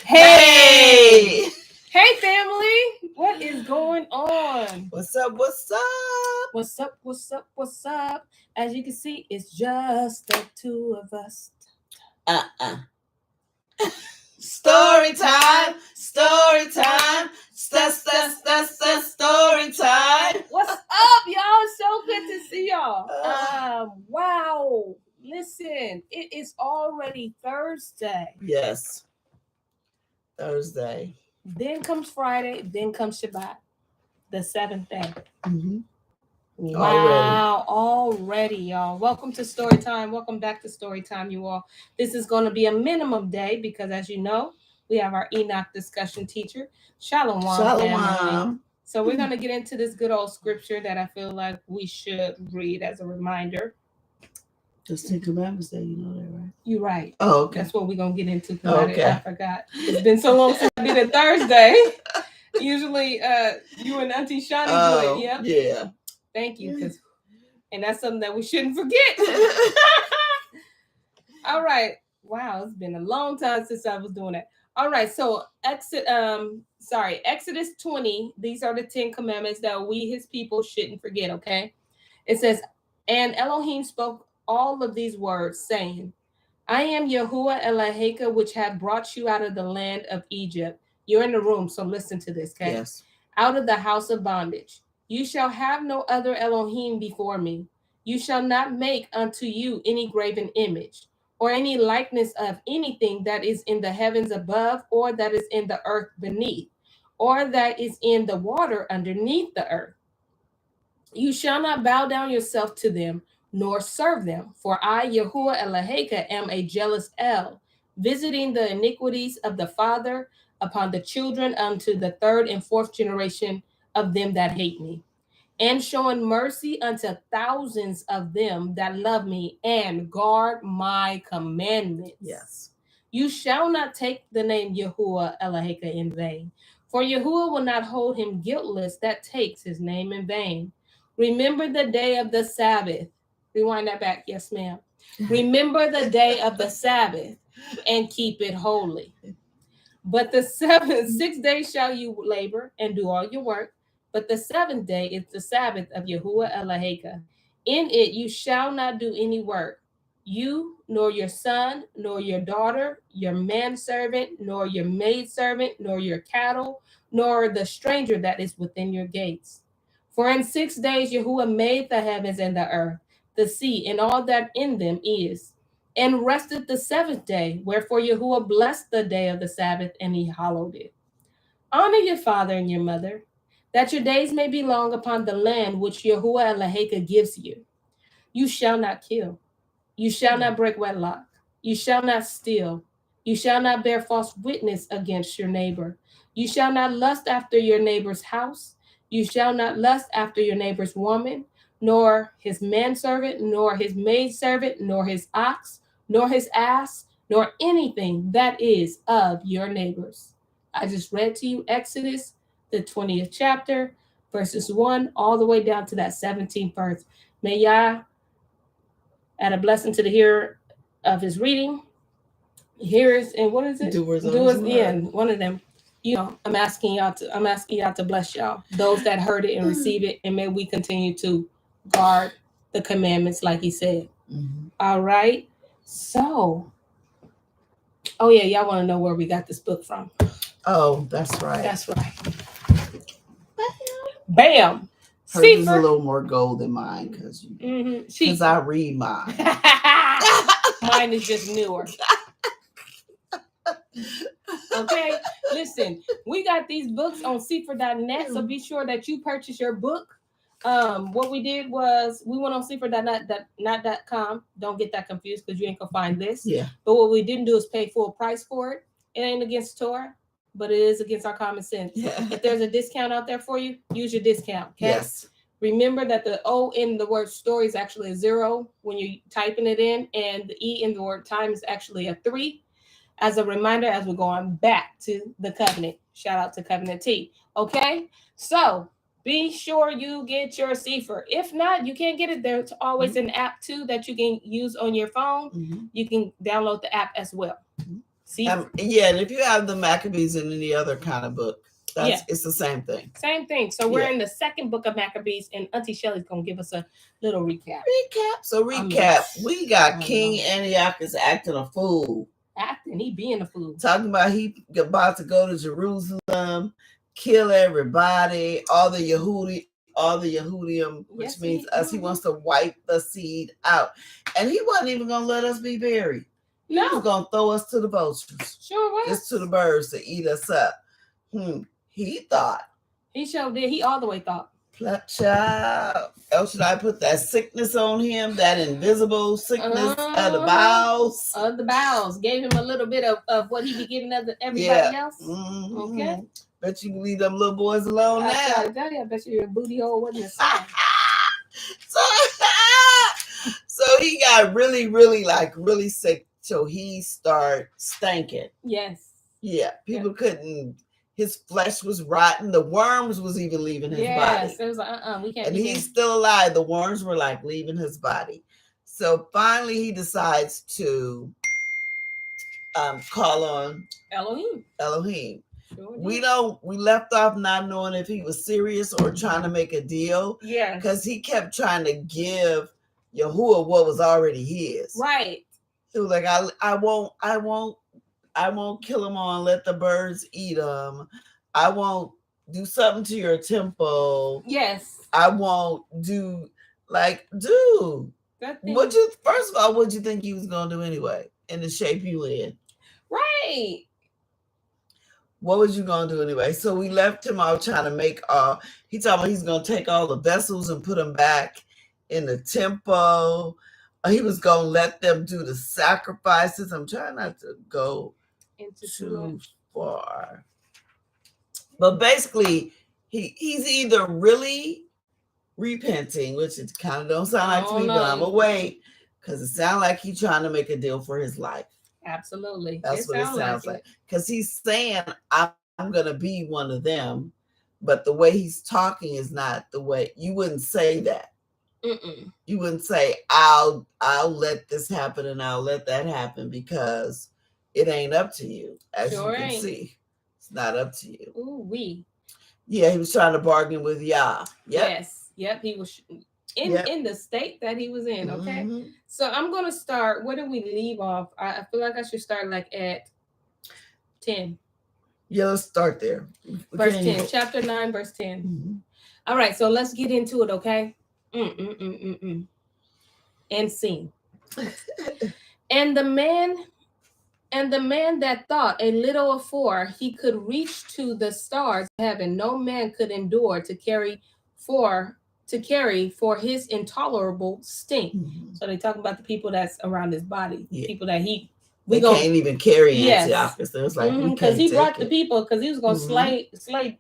Hey! Hey, family! What is going on? What's up? What's up? What's up? What's up? What's up? As you can see, it's just the two of us. Uh-uh. Story time! Story time! Story time! What's up, y'all? So good to see y'all. Wow. Listen, it is already Thursday. Yes. Thursday. Then comes Friday. Then comes Shabbat, the seventh day. Mm-hmm. Wow, already, y'all. Welcome to Story Time. Welcome back to Story Time, you all. This is going to be a minimum day because, as you know, we have our Enoch discussion teacher, Shalom. Shalom. So we're going to get into this good old scripture that I feel like we should read as a reminder. Just 10 Commandments Day, you know that, right? You're right. Oh, okay. That's what we're going to get into. Okay. I forgot. It's been so long since I did it Thursday. Usually, you and Auntie Shani do it. Yep. Yeah. Thank you, and that's something that we shouldn't forget. All right. Wow, it's been a long time since I was doing that. All right, so Exodus 20. These are the 10 commandments that we, his people, shouldn't forget. Okay, it says, and Elohim spoke all of these words, saying, I am Yahuwah Eloheka, which have brought you out of the land of Egypt. You're in the room, so listen to this, okay? Yes. Out of the house of bondage. You shall have no other Elohim before me. You shall not make unto you any graven image, or any likeness of anything that is in the heavens above, or that is in the earth beneath, or that is in the water underneath the earth. You shall not bow down yourself to them, nor serve them. For I, Yahuwah Eloheka, am a jealous El, visiting the iniquities of the father upon the children unto the third and fourth generation of them that hate me, and showing mercy unto thousands of them that love me and guard my commandments. Yes. You shall not take the name Yahuwah Eloheka in vain, for Yahuwah will not hold him guiltless that takes his name in vain. Remember the day of the Sabbath. Rewind that back. Yes, ma'am. Remember the day of the Sabbath and keep it holy. But the 6 days shall you labor and do all your work. But the seventh day is the Sabbath of Yahuwah Eloheka. In it you shall not do any work, you, nor your son, nor your daughter, your manservant, nor your maidservant, nor your cattle, nor the stranger that is within your gates. For in 6 days Yahuwah made the heavens and the earth, the sea, and all that in them is, and rested the seventh day. Wherefore Yahuwah blessed the day of the Sabbath, and he hallowed it. Honor your father and your mother, that your days may be long upon the land which Yahuwah Eloheka gives you. You shall not kill. You shall not break wedlock. You shall not steal. You shall not bear false witness against your neighbor. You shall not lust after your neighbor's house. You shall not lust after your neighbor's woman, nor his manservant, nor his maidservant, nor his ox, nor his ass, nor anything that is of your neighbors. I just read to you Exodus, the 20th chapter, verses 1 all the way down to that 17th verse. May Yah add a blessing to the hearer of his reading. Hearers and what is it? Doers, yeah, one of them. You know, I'm asking y'all to bless y'all, those that heard it and receive it, and may we continue to guard the commandments like he said. Mm-hmm. All right. So, oh yeah, y'all want to know where we got this book from? Oh, that's right. That's right. Bam. Hers is a little more gold than mine because I read mine. Mine is just newer. Okay, listen, we got these books on St0ryTim3, so be sure that you purchase your book. What we did was we went on St0ryTim3.com. Don't get that confused because you ain't gonna find this. Yeah. But what we didn't do is pay full price for it. It ain't against Torah, but it is against our common sense. Yeah. If there's a discount out there for you, use your discount. Okay? Yes. Remember that the O in the word story is actually a 0 when you're typing it in, and the E in the word time is actually a 3. As a reminder, as we're going back to the covenant. Shout out to Covenant T. Okay? So be sure you get your Sefer. If not, you can't get it. There's always an app too that you can use on your phone. Mm-hmm. You can download the app as well. See, and if you have the Maccabees in any other kind of book, it's the same thing. Same thing. So we're in the second book of Maccabees, and Auntie Shelley's gonna give us a little recap. We got King Antiochus acting a fool. He being a fool. Talking about he about to go to Jerusalem, kill everybody, all the Yehudim, which means us. He wants to wipe the seed out, and he wasn't even gonna let us be buried. He was gonna throw us to the vultures. Sure was. Just to the birds to eat us up. He thought. He sure did. He all the way thought. Child. Else should I put that sickness on him, that invisible sickness of the bowels? Of the bowels. Gave him a little bit of what he be giving everybody else. Mm-hmm. Okay. Bet you can leave them little boys alone now. I bet you your booty hole wasn't the same. So he got really, really sick. So he started stinking. Yes. Yeah. People couldn't. His flesh was rotten. The worms was even leaving his body. Yes, it was like, we can't. And he's still alive. The worms were like leaving his body. So finally he decides to call on Elohim. Sure we left off not knowing if he was serious or trying to make a deal. Yeah. Because he kept trying to give Yahuwah what was already his. Right. He was like, I won't kill them all and let the birds eat them. I won't do something to your temple. Yes. I won't do dude. First of all, what'd you think he was gonna do anyway? In the shape you in. Right. What was you gonna do anyway? So we left him out trying to make he told me he's gonna take all the vessels and put them back in the temple. He was gonna let them do the sacrifices. I'm trying not to go too far. But basically, he's either really repenting, which it kind of don't sound like to me, but I'm gonna wait because it sounds like he's trying to make a deal for his life. Absolutely. That's what it sounds like. Because he's saying, I'm gonna be one of them, but the way he's talking is not the way you wouldn't say that. You wouldn't say, I'll let this happen and I'll let that happen because it ain't up to you. As you can see, it's not up to you. Yeah, he was trying to bargain with Yah. Yes. Yep. He was in the state that he was in. Okay. Mm-hmm. So I'm going to start. Where did we leave off? I feel like I should start at 10. Yeah, let's start there. Verse 10. Chapter 9, verse 10. Mm-hmm. All right. So let's get into it. Okay. And sing. And the man that thought a little afore he could reach to the stars of heaven, no man could endure to carry for his intolerable stink. Mm-hmm. So they talk about the people that's around his body, people that we can't even carry Antiochus. So it's like because he brought the people because he was going to slay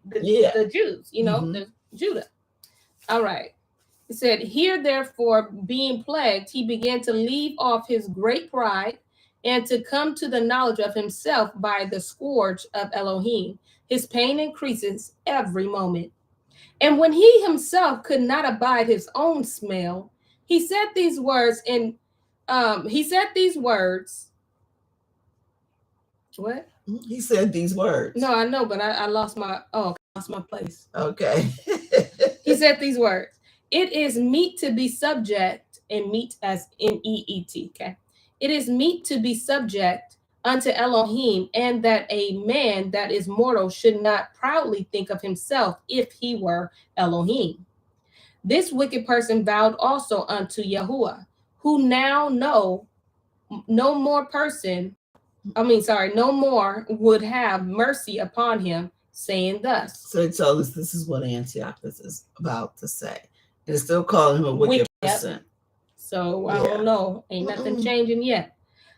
the Jews, the Judah. All right. He said, here, therefore, being plagued, he began to leave off his great pride and to come to the knowledge of himself by the scourge of Elohim. His pain increases every moment. And when he himself could not abide his own smell, he said these words What? He said these words. No, I know, but I lost my place. Okay. He said these words. It is meet to be subject, and meet as N-E-E-T, okay? It is meet to be subject unto Elohim, and that a man that is mortal should not proudly think of himself if he were Elohim. This wicked person vowed also unto Yahuwah, who now no more would have mercy upon him, saying thus. So he told us this is what Antiochus is about to say. They're still calling him a wicked person. So I don't know. Ain't nothing changing yet.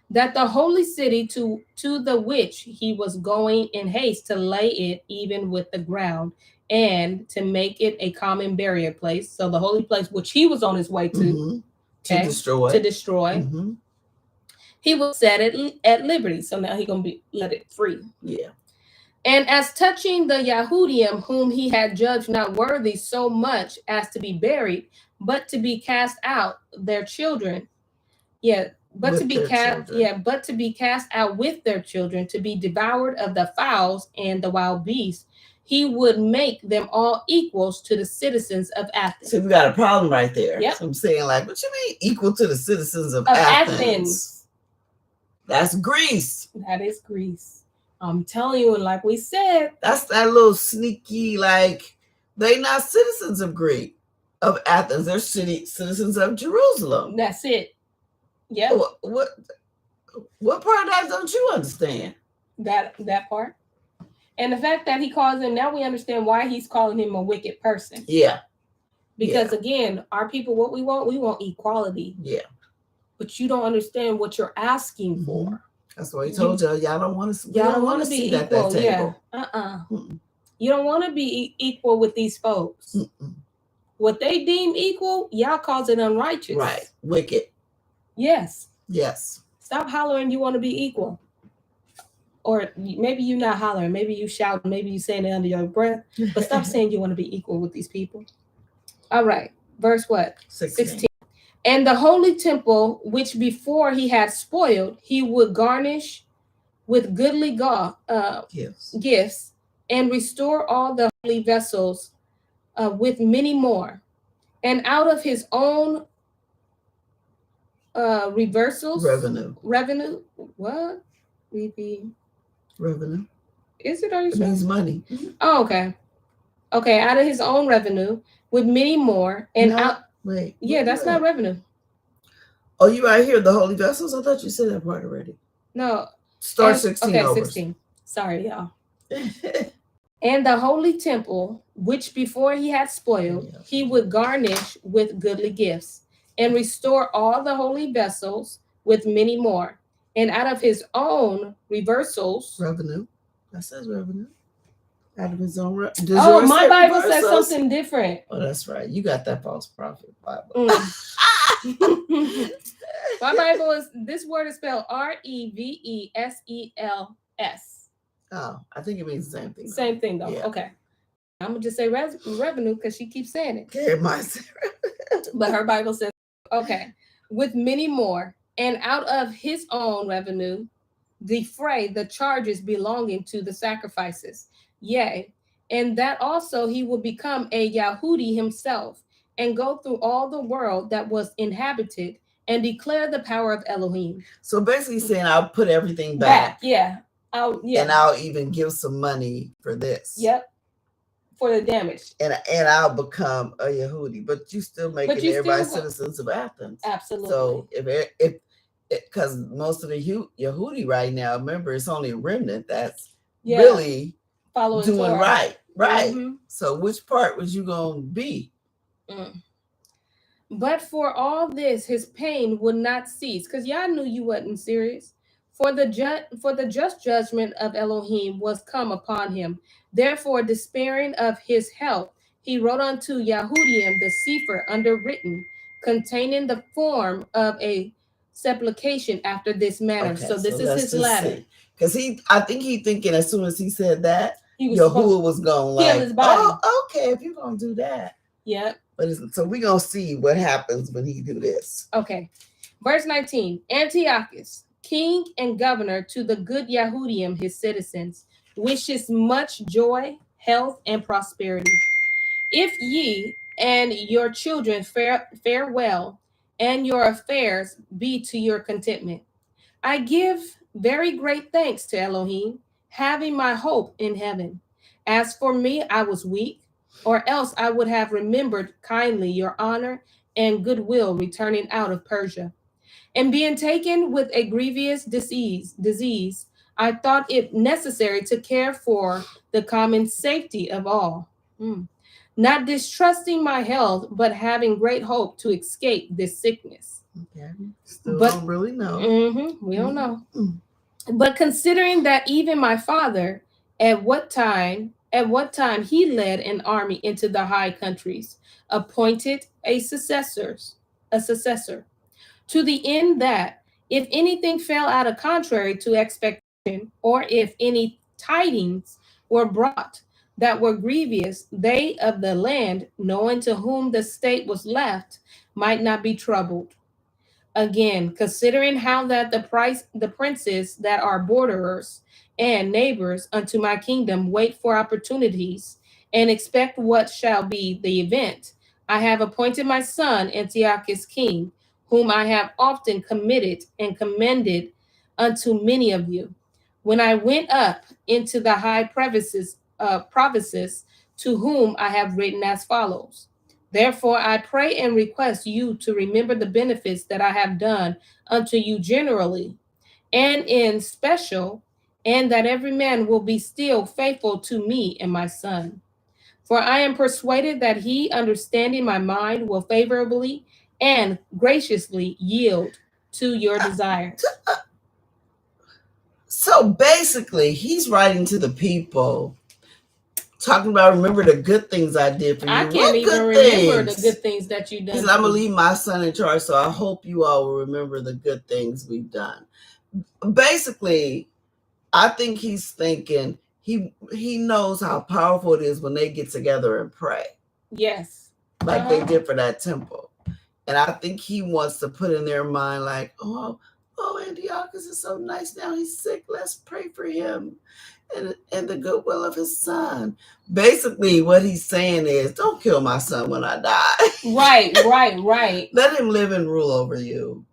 That the holy city to the which he was going in haste to lay it even with the ground and to make it a common burial place. So the holy place which he was on his way to destroy. Mm-hmm. He was set at liberty. So now he's going to be let it free. Yeah. And as touching the Yahudim, whom he had judged not worthy so much as to be buried, but to be cast out, their children, but with to be their cast, children. but to be cast out with their children, to be devoured of the fowls and the wild beasts. He would make them all equals to the citizens of Athens. See, we got a problem right there. Yep. So I'm saying, like, what you mean equal to the citizens of Athens. Athens? That's Greece. That is Greece. I'm telling you, like we said, that's that little sneaky, like, they not citizens of Athens. They're citizens of Jerusalem. That's it. Yeah. What part of that don't you understand? That part. And the fact that he calls him, now we understand why he's calling him a wicked person. Yeah. Because again, our people, what we want equality. Yeah. But you don't understand what you're asking for. That's why he told y'all don't want to. Y'all don't want to be equal. At that table. Yeah. You don't want to be equal with these folks. What they deem equal, y'all calls it unrighteous. Right. Wicked. Yes. Yes. Stop hollering you want to be equal. Or maybe you're not hollering. Maybe you shout. Maybe you saying it under your breath. But stop saying you want to be equal with these people. All right. Verse what? 16. And the holy temple, which before he had spoiled, he would garnish with goodly gifts and restore all the holy vessels with many more. And out of his own revenue. What? Revenue. Is it? Are you sure? It means money. Oh, okay. Okay, out of his own revenue with many more. And that's not revenue. Oh, you right here, the holy vessels? I thought you said that part already. No. Start 16 okay, over. 16. Sorry, y'all. And the holy temple, which before he had spoiled, he would garnish with goodly gifts and restore all the holy vessels with many more. And out of his own revenue. That says revenue. Out of his own revenue. Oh, my Bible says something different. Oh, that's right. You got that false prophet Bible. My Bible is, this word is spelled REVESELS. Oh, I think it means the same thing. Same thing though. Yeah. Okay. I'm gonna just say revenue because she keeps saying it. Okay, it might say but her Bible says okay, with many more, and out of his own revenue, defray the charges belonging to the sacrifices. Yea, and that also he will become a Yahudi himself, and go through all the world that was inhabited, and declare the power of Elohim. So basically saying, I'll put everything back. Yeah. And I'll even give some money for this. Yep. For the damage. And I'll become a Yehudi, but you still making everybody citizens of Athens. Absolutely. So if because most of the Yehudi right now, remember, it's only a remnant that's really following doing Torah. right. So which part was you gonna be? But for all this, his pain would not cease, because y'all knew you wasn't serious. For the just judgment of Elohim was come upon him. Therefore, despairing of his help, he wrote unto Yahudim the Sefer underwritten, containing the form of a supplication after this manner. Okay, so this is his letter. Because I think he thinking as soon as he said that, Yahuwah was going like, oh, okay, if you're going to do that. Yeah. But so we're going to see what happens when he do this. Okay. Verse 19, Antiochus, king and governor to the good Yahudim, his citizens, wishes much joy, health, and prosperity. If ye and your children fare well, and your affairs be to your contentment. I give very great thanks to Elohim, having my hope in heaven. As for me, I was weak, or else I would have remembered kindly your honor and goodwill returning out of Persia. And being taken with a grievous disease, I thought it necessary to care for the common safety of all. Not distrusting my health, but having great hope to escape this sickness. Okay. Still don't really know. We don't know. But considering that even my father, at what time he led an army into the high countries, appointed a successor, to the end that if anything fell out of contrary to expectation, or if any tidings were brought that were grievous, they of the land, knowing to whom the state was left, might not be troubled. Again, considering how that the princes that are borderers and neighbors unto my kingdom wait for opportunities and expect what shall be the event, I have appointed my son Antiochus king, whom I have often committed and commended unto many of you. When I went up into the high provinces, to whom I have written as follows. Therefore, I pray and request you to remember the benefits that I have done unto you generally, and in special, and that every man will be still faithful to me and my son. For I am persuaded that he, understanding my mind, will favorably and graciously yield to your desires. So basically, he's writing to the people, talking about, remember the good things I did for you. I can't what even good remember things? the good things that you've done. He said, I'm going to leave my son in charge, so I hope you all will remember the good things we've done. Basically, I think he's thinking he knows how powerful it is when they get together and pray. Yes. Like they did for that temple. And I think he wants to put in their mind like, oh, Antiochus is so nice now. He's sick. Let's pray for him and the goodwill of his son. Basically, what he's saying is, don't kill my son when I die. Right. Let him live and rule over you.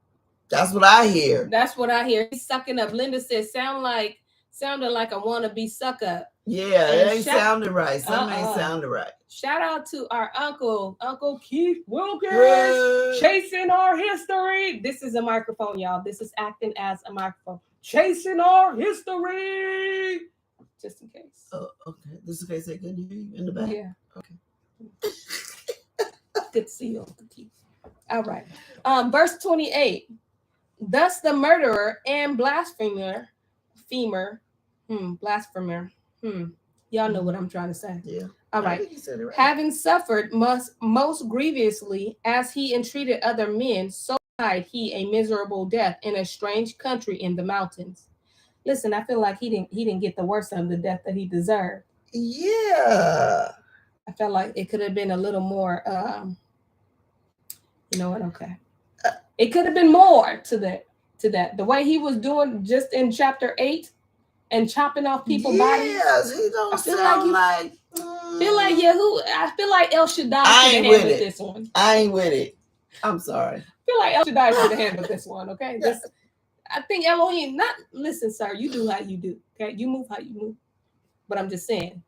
That's what I hear. That's what I hear. He's sucking up. Linda said, sounded like a wannabe suck up. Yeah, it ain't sounding right. Something ain't sounding right. Shout out to our Uncle Keith Wilkins, chasing our history. This is a microphone, y'all. This is acting as a microphone. Chasing our history. Just in case. Oh, okay. Just in case they couldn't hear you in the back? Yeah. Okay. Good to see you, Uncle Keith. All right. Verse 28. Thus the murderer and blasphemer. Y'all know what I'm trying to say. Yeah. All right. Right. Having suffered most grievously as he entreated other men, so died he a miserable death in a strange country in the mountains. Listen, I feel like he didn't get the worst of the death that he deserved. Yeah. I felt like it could have been a little more. You know what? Okay. It could have been more to that. The way he was doing just in chapter 8 and chopping off people's bodies. Yes, he don't sound like. Feel like Yahoo. I feel like El Shaddai should have handled this one. I ain't with it. I'm sorry. I feel like El Shaddai should have handled this one. Okay. I think Elohim. Listen, sir. You do how you do. Okay. You move how you move. But I'm just saying.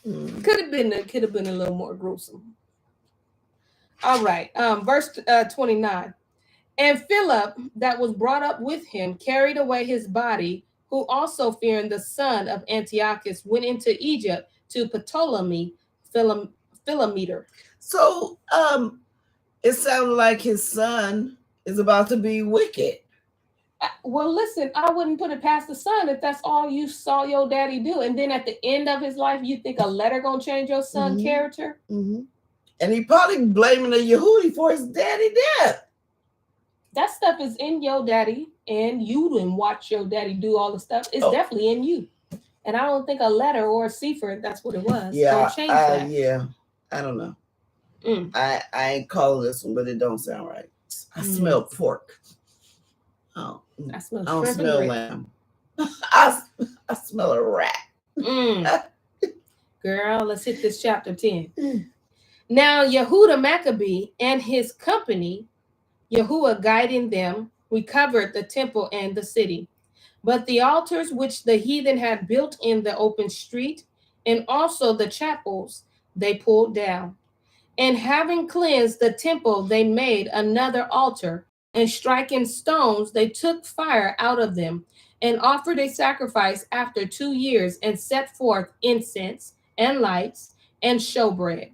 Could have been a little more gruesome. All right. Verse 29. And Philip, that was brought up with him, carried away his body, who also fearing the son of Antiochus, went into Egypt to Ptolemy Philometor. So it sounded like his son is about to be wicked. Well, listen, I wouldn't put it past the son if that's all you saw your daddy do. And then at the end of his life, you think a letter gonna change your son's character? Mm-hmm. And he probably blaming the Yehudi for his daddy death. That stuff is in your daddy, and you didn't watch your daddy do all the stuff. It's definitely in you. And I don't think a letter or a cipher, that's what it was. Yeah, change that. Yeah. I don't know. I ain't calling this one, but it don't sound right. I smell pork. Oh, I smell I don't smell lamb. I smell a rat. Girl, let's hit this chapter 10. Now Yehuda Maccabee and his company, Yahuwah guiding them, recovered the temple and the city. But the altars which the heathen had built in the open street, and also the chapels, they pulled down. And having cleansed the temple, they made another altar, and striking stones, they took fire out of them, and offered a sacrifice after 2 years, and set forth incense and lights and showbread.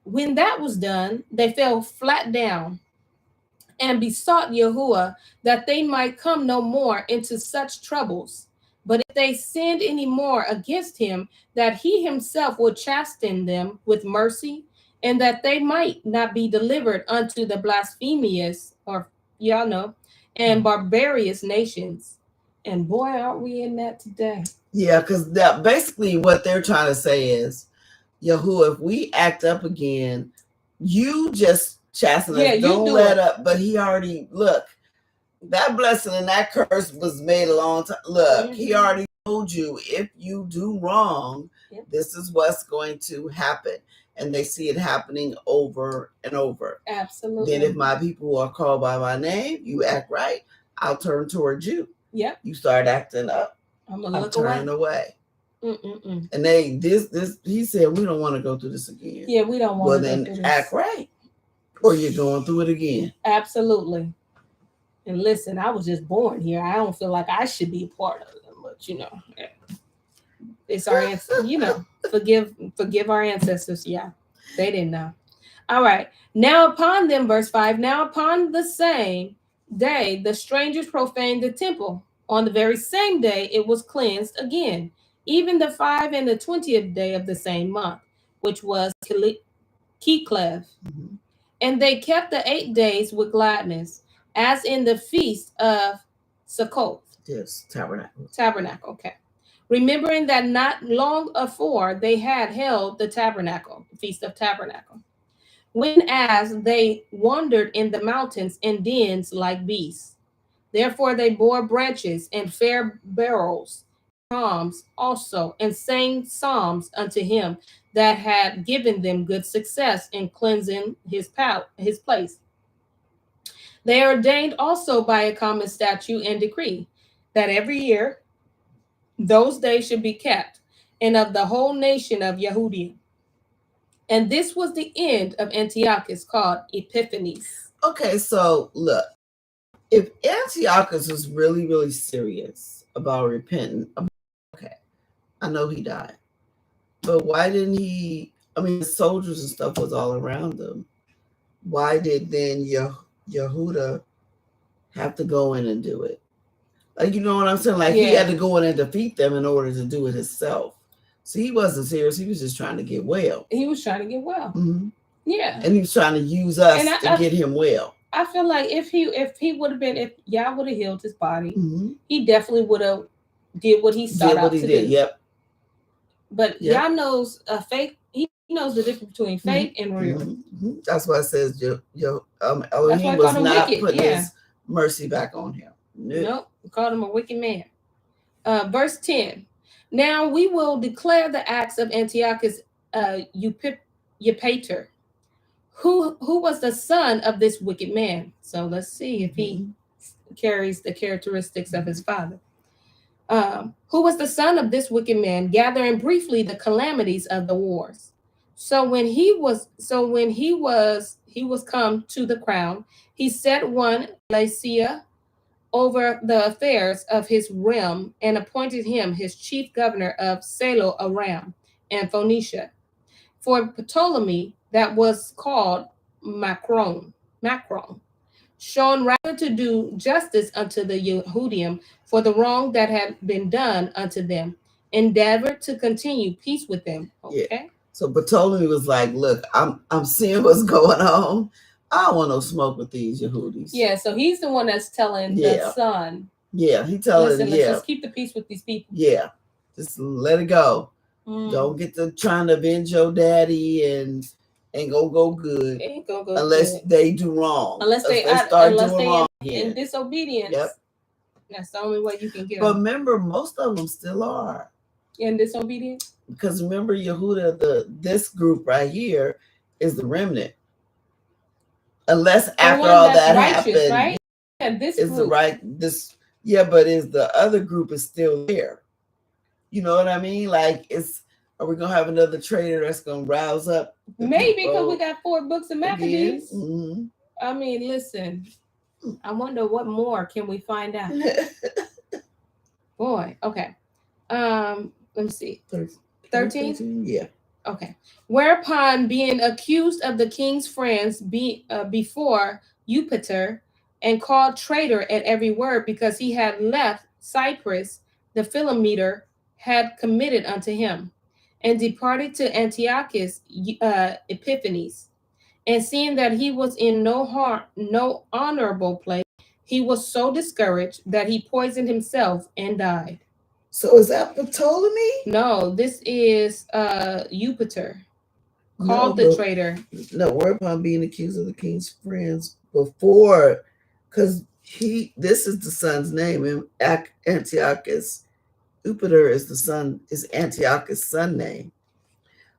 When that was done, they fell flat down and besought Yahuwah that they might come no more into such troubles. But if they sinned any more against him, that he himself would chasten them with mercy, and that they might not be delivered unto the blasphemous, or y'all know, and barbarous nations. And boy, aren't we in that today. Yeah, because that basically what they're trying to say is, Yahuwah, if we act up again, you just chasten us. Yeah, you Don't do let it. up. But he already, look, that blessing and that curse was made a long time. Look, he already told you, if you do wrong, this is what's going to happen. And they see it happening over and over. Absolutely. Then if my people who are called by my name, you act right, I'll turn towards you. Yep. You start acting up, I'm turning away. Mm-mm-mm. And he said, we don't want to go through this again. Yeah, we don't want to go through this. Well, then act right, or you're going through it again. Absolutely. And listen, I was just born here. I don't feel like I should be a part of it, but it's our forgive our ancestors. Yeah, they didn't know. All right. Now upon them, verse 5, now upon the same day, the strangers profaned the temple. On the very same day, it was cleansed again, even the 5 and the 20th day of the same month, which was Kislev. Mm-hmm. And they kept the 8 days with gladness, as in the feast of Sukkot. Yes, tabernacle. Tabernacle, okay. Remembering that not long afore they had held the tabernacle, the feast of tabernacle, when as they wandered in the mountains in dens like beasts. Therefore they bore branches and fair barrels, palms also, and sang psalms unto him that had given them good success in cleansing his place. They ordained also by a common statute and decree that every year those days should be kept, and of the whole nation of Yehudim. And this was the end of Antiochus, called Epiphanes. Okay, so look, if Antiochus was really, really serious about repenting, okay, I know he died. But why didn't he? I mean, the soldiers and stuff was all around him. Why did then Yehuda have to go in and do it? Like, you know what I'm saying? Like, he had to go in and defeat them in order to do it himself. So he wasn't serious. He was just trying to get well. He was trying to get well. Mm-hmm. Yeah. And he was trying to use us to get him well. I feel like if Yah would have healed his body, he definitely would have did what he sought out to do. Yep. But Yah knows faith. He knows the difference between fake and real. Mm-hmm. That's why it says Elohim was not putting his mercy back on him. Nope. We called him a wicked man. Verse 10. Now we will declare the acts of Antiochus Eupator, who was the son of this wicked man. So let's see if he carries the characteristics of his father. Who was the son of this wicked man, gathering briefly the calamities of the wars. So when he was come to the crown, he set one Lycia over the affairs of his realm and appointed him his chief governor of Salo Aram and Phoenicia. For Ptolemy, that was called Macron, shown rather to do justice unto the Yehudim for the wrong that had been done unto them, endeavored to continue peace with them. Okay. Yeah. So Ptolemy was like, look, I'm seeing what's going on. I don't want no smoke with these Yehudis. Yeah, so he's the one that's telling the son. Yeah, he telling let's just keep the peace with these people. Yeah. Just let it go. Don't get to trying to avenge your daddy and ain't gonna go good. Ain't gonna go unless good. they do wrong. Unless they start doing wrong in disobedience. Yep. That's the only way you can get them. But them. remember, most of them still are. In disobedience? Because remember, Yehuda, this group right here is the remnant. Unless after all that happened, right? Yeah, this is group. But is the other group is still there. You know what I mean? Like, are we gonna have another traitor that's gonna rouse up? Maybe because we got 4 books of Maccabees. I mean, listen. I wonder what more can we find out. Boy, okay. Let me see. 13? Yeah. Okay. Whereupon, being accused of the king's friends before Eupator, and called traitor at every word, because he had left Cyprus, the Philometer had committed unto him, and departed to Antiochus Epiphanes. And seeing that he was in no honorable place, he was so discouraged that he poisoned himself and died. So is that Ptolemy? No, this is Eupator. called the traitor. No, whereupon being accused of the king's friends before, because this is the son's name, and Antiochus Upiter is Antiochus' son name.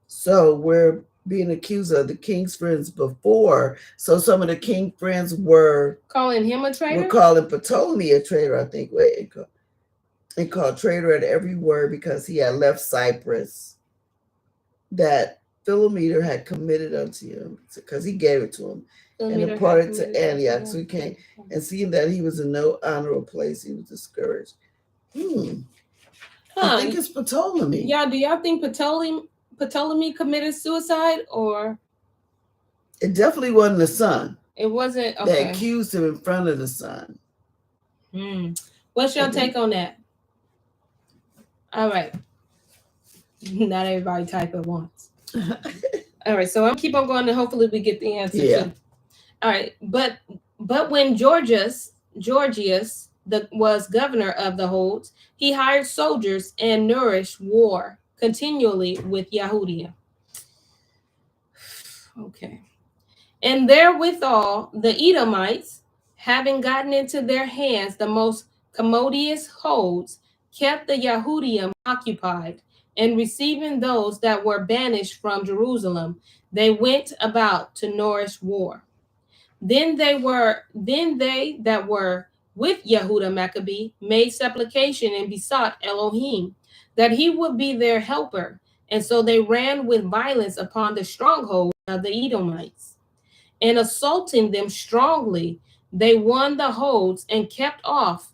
So we're being accused of the king's friends before. So some of the king friends were calling him a traitor. We're calling Ptolemy a traitor, I think. And called traitor at every word because he had left Cyprus that Philometor had committed unto him, because he gave it to him and departed to Antioch. So he came, and seeing that he was in no honorable place, he was discouraged. I think it's Ptolemy. Yeah, do y'all think Ptolemy committed suicide, or? It definitely wasn't the son. It wasn't. Okay. They accused him in front of the son. What's your take on that? All right. Not everybody type at once. All right, so I'm keep on going, and hopefully we get the answer. Yeah. Too. All right, but when Georgius was governor of the Holds, he hired soldiers and nourished war continually with Yahudim. Okay. And therewithal, the Edomites, having gotten into their hands the most commodious holds, kept the Yahudim occupied, and receiving those that were banished from Jerusalem, they went about to nourish war. Then they that were with Yehuda Maccabee made supplication and besought Elohim that he would be their helper. And so they ran with violence upon the stronghold of the Edomites. And assaulting them strongly, they won the holds and kept off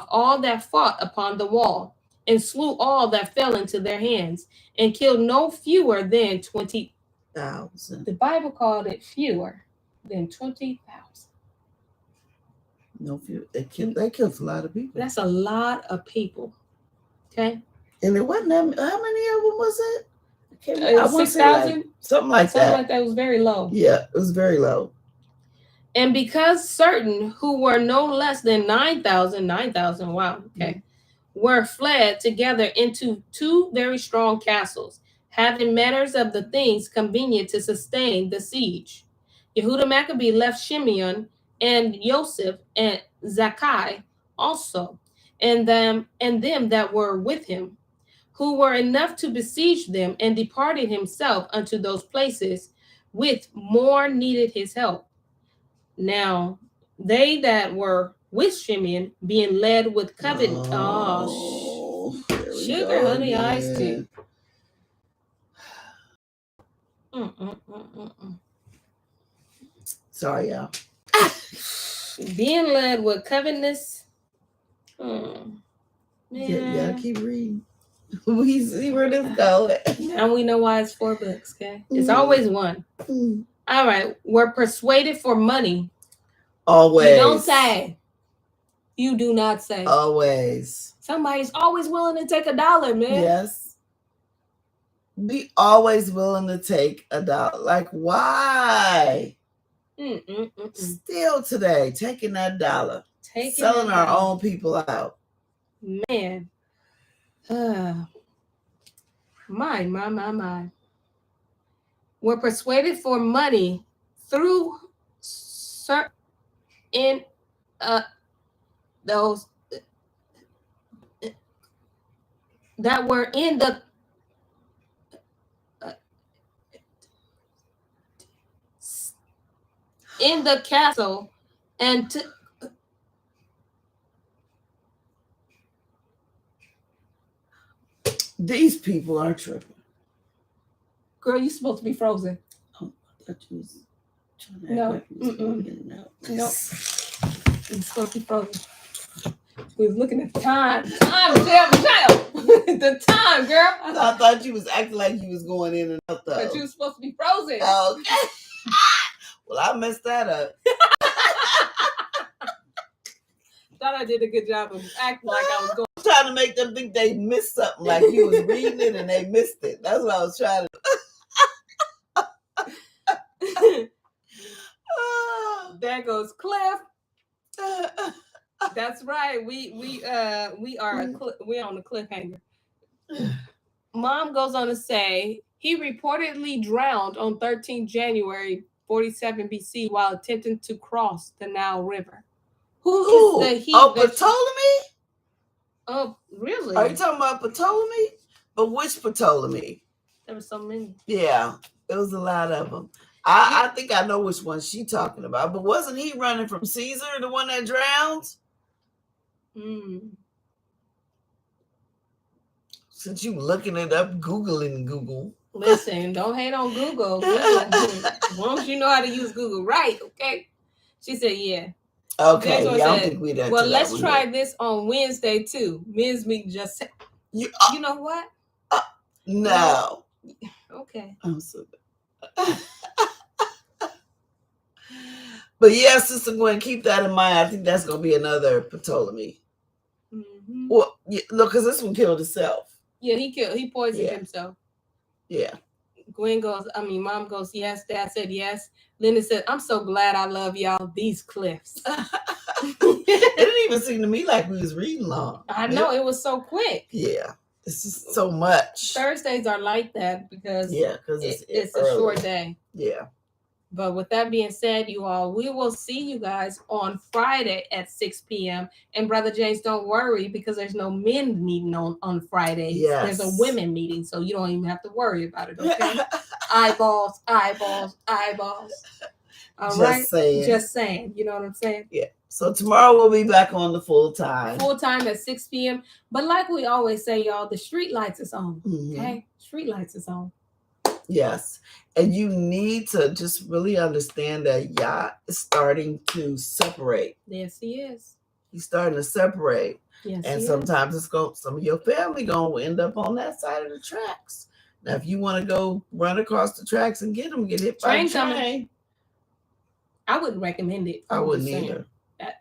all that fought upon the wall, and slew all that fell into their hands, and killed no fewer than 20,000. The Bible called it fewer than 20,000. No fewer. That kills a lot of people. That's a lot of people. Okay. And it wasn't that. How many of them was it? I want to say 6,000, something like that. Something like that. It was very low. Yeah, it was very low. And because certain who were no less than 9,000, wow, okay, were fled together into 2 very strong castles, having manners of the things convenient to sustain the siege. Yehuda Maccabee left Shimeon and Joseph and Zakkai also, and them that were with him, who were enough to besiege them, and departed himself unto those places with more needed his help. Now, they that were with Shimeon, being led with covet, sugar, honey, iced tea. Sorry, y'all. Being led with covetousness. Yeah, keep reading. We see where this goes. Now we know why it's 4 books, okay? It's always one. All right. We're persuaded for money. Always. You don't say. You do not say. Always. Somebody's always willing to take $1, man. Yes. Be always willing to take $1. Like, why? Still today, taking that $1. Selling our own people out. Man. My. We're persuaded for money through certain those that were in the castle, and these people are tripping. Girl, you're supposed to be frozen. Oh, I thought you was trying to no. Like you was going in and out. No. You're supposed to be frozen. We was looking at the time. The time, girl. I thought you was acting like you was going in and out, though. But you was supposed to be frozen. Oh, okay. Well, I messed that up. Thought I did a good job of acting like I was going. Trying to make them think they missed something, like you was reading it and they missed it. That's what I was trying to do. There goes Cliff. That's right. We are on a cliffhanger. Mom goes on to say he reportedly drowned on 13 January 47 BC while attempting to cross the Nile River. Who is the he? Oh, Ptolemy? Oh, really? Are you talking about Ptolemy? But which Ptolemy? There were so many. Yeah, it was a lot of them. I think I know which one she's talking about. But wasn't he running from Caesar, the one that drowned? Since you looking it up, Googling Google. Listen, don't hate on Google. As long as you know how to use Google right, okay? She said, yeah. Okay, yeah, I don't think we did. Well, let's try this on Wednesday too. Men's meeting just said, you know what? No. Okay. I'm so But yeah, Sister Gwen, keep that in mind. I think that's going to be another Ptolemy. Mm-hmm. Well, look, because this one killed himself. Yeah, he poisoned himself. Yeah. Mom goes, yes. Dad said yes. Linda said, I'm so glad I love y'all. These cliffs. It didn't even seem to me like we was reading long. I know, it was so quick. Yeah. It's just so much. Thursdays are like that because it's a short day. Yeah. But with that being said, you all, we will see you guys on Friday at 6 p.m. And Brother James, don't worry because there's no men meeting on Friday. Yes. There's a women meeting, so you don't even have to worry about it, okay? Eyeballs, eyeballs, eyeballs. All right? Just saying. You know what I'm saying? Yeah. So tomorrow we'll be back on the full time. Full time at 6 p.m. But like we always say, y'all, the street lights is on, okay? Street lights is on. Yes. And you need to just really understand that Yah is starting to separate. Yes, he is. He's starting to separate. Yes, and sometimes some of your family going to end up on that side of the tracks. Now, if you want to go run across the tracks and get hit by a train. I wouldn't recommend it. I wouldn't either.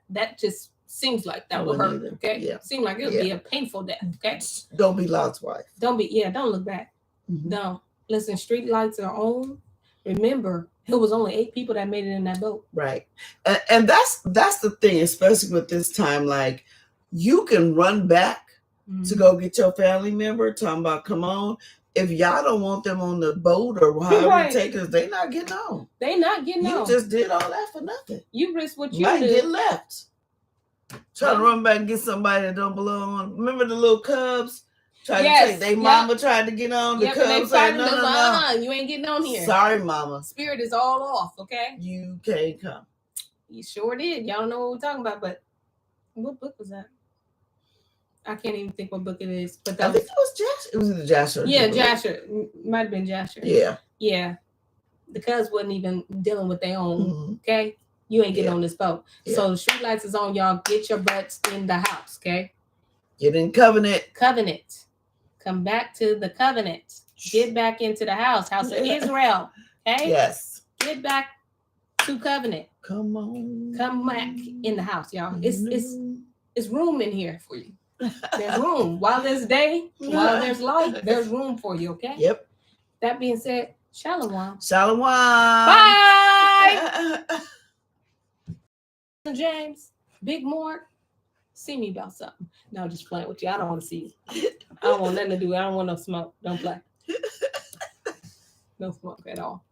That just seems like that would hurt. Either. Okay. Yeah. Seems like it would be a painful death. Okay. Don't be Lot's wife. Don't look back. Mm-hmm. Don't. Listen, street lights are on. Remember, it was only 8 people that made it in that boat. Right. And that's the thing, especially with this time, like you can run back to go get your family member, talking about, come on. If y'all don't want them on the boat or however you take us, they not getting on. They not getting on. You just did all that for nothing. You risk what you might do. Get left. Try to run back and get somebody that don't belong. Remember the little cubs? Mama tried to get on. The cubs said, no. You ain't getting on here. Sorry, mama. Spirit is all off, okay? You can't come. You sure did. Y'all know what we're talking about, but what book was that? I can't even think what book it is. But I think it was Jasher. It was the Jasher. Yeah, Jasher. Might have been Jasher. Yeah. Yeah. The cubs wasn't even dealing with their own, okay? You ain't getting on this boat. Yeah. So the street lights is on, y'all. Get your butts in the house, okay? Get in covenant. Covenant. Come back to the covenant. Get back into the house of Israel. Okay? Yes. Get back to covenant. Come on. Come back in the house, y'all. It's room in here for you. There's room. While there's day, while there's light, there's room for you, okay? Yep. That being said, shalom. Shalom. Bye. James, Big Mark. See me about something. No, just playing with you. I don't want to see you. I don't want nothing to do. I don't want no smoke. Don't play. No smoke at all.